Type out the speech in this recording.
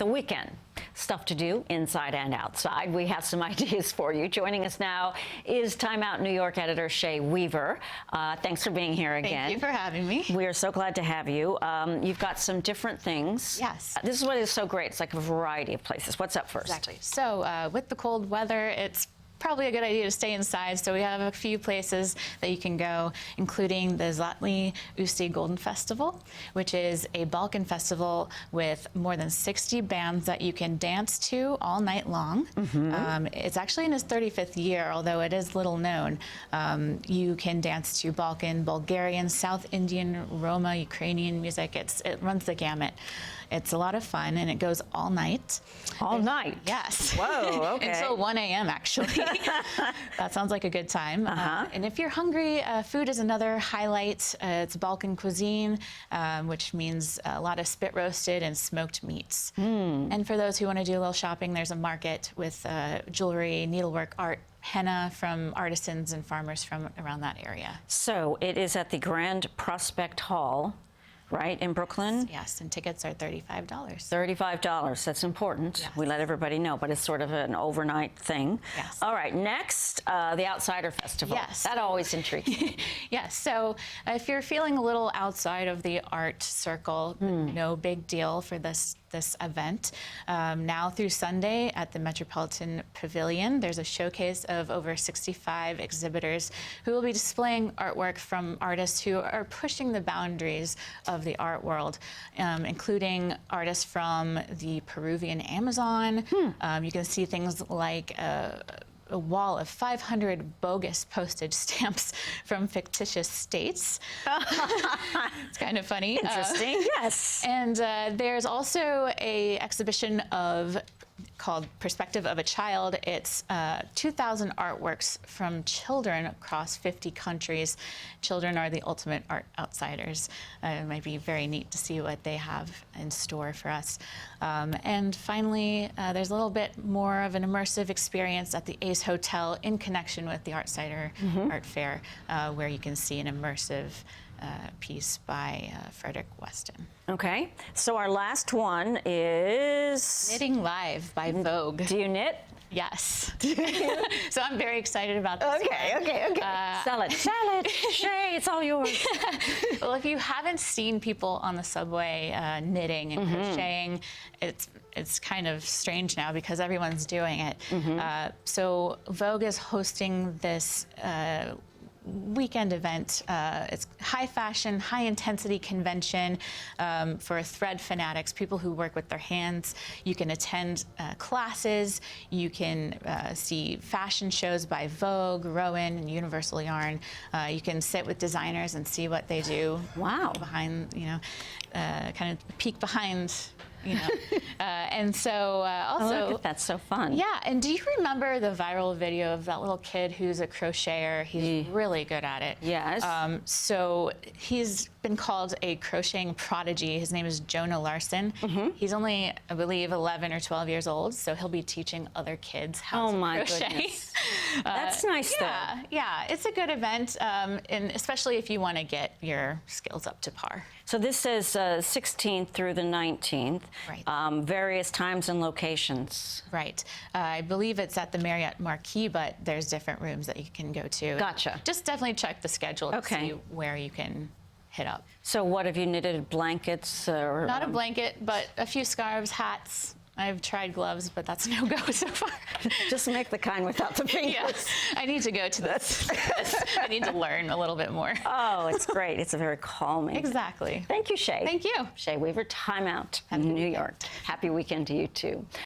the weekend. Stuff to do inside and outside. We have some ideas for you. Joining us now is Time Out New York editor Shaye Weaver. Thanks for being here again. Thank you for having me. We are so glad to have you. You've got some different things. Yes. This is what is so great. It's like a variety of places. What's up first? Exactly. So with the cold weather, it's probably a good idea to stay inside. So we have a few places that you can go, including the Zlatni Usti Golden Festival, which is a Balkan festival with more than 60 bands that you can dance to all night long. It's actually in its 35th year, although it is little known. You can dance to Balkan, Bulgarian, South Indian, Roma, Ukrainian music. It runs the gamut. It's a lot of fun, and it goes all night. All night? Yes. Whoa, okay. Until 1 a.m., actually. That sounds like a good time. And if you're hungry, food is another highlight. It's Balkan cuisine, which means a lot of spit roasted and smoked meats. And for those who want to do a little shopping, there's a market with jewelry, needlework, art, henna from artisans and farmers from around that area. So it is at the Grand Prospect Hall, right, in Brooklyn? Yes, and tickets are $35. $35, that's important. Yes. We let everybody know, but it's sort of an overnight thing. Yes. All right, next, the Outsider Festival. Yes. That always intrigues me. Yes, so if you're feeling a little outside of the art circle, no big deal for this event. Now through Sunday at the Metropolitan Pavilion, there's a showcase of over 65 exhibitors who will be displaying artwork from artists who are pushing the boundaries of the art world, including artists from the Peruvian Amazon. You can see things like a wall of 500 bogus postage stamps from fictitious states. It's kind of funny. Interesting, yes. And there's also a exhibition called Perspective of a Child. It's 2,000 artworks from children across 50 countries. Children are the ultimate art outsiders. It might be very neat to see what they have in store for us. And finally, there's a little bit more of an immersive experience at the Ace Hotel in connection with the Artsider Art Fair, where you can see an immersive piece by Frederick Weston. Okay, so our last one is... Knitting Live by Vogue. Do you knit? Yes. So I'm very excited about this. Okay. Sell it. Shaye, it's all yours. Well, if you haven't seen people on the subway knitting and crocheting, it's kind of strange now because everyone's doing it. So Vogue is hosting this weekend event. It's high fashion, high intensity convention for thread fanatics, people who work with their hands. You can attend classes, you can see fashion shows by Vogue, Rowan, and Universal Yarn. You can sit with designers and see what they do. Wow. Behind, kind of peek behind, and so also... Look, that's so fun. Yeah, and do you remember the viral video of that little kid who's a crocheter? He's really good at it. Yes. So he's been called a crocheting prodigy. His name is Jonah Larson. He's only, I believe, 11 or 12 years old, so he'll be teaching other kids how to crochet. Goodness. That's nice, though. Yeah, it's a good event, and especially if you want to get your skills up to par. So this says 16th through the 19th. Right. Various times and locations. Right. I believe it's at the Marriott Marquis, but there's different rooms that you can go to. Gotcha. Just definitely check the schedule to see where you can hit up. So what have you knitted? Blankets? Or, Not a blanket, but a few scarves, hats. I've tried gloves, but that's no go so far. Just make the kind without the fingers. Yes, I need to go to this. I need to learn a little bit more. Oh, it's great. It's a very calming. Exactly. Thank you, Shaye. Thank you. Shaye Weaver, Time Out in New York. Happy weekend to you, too.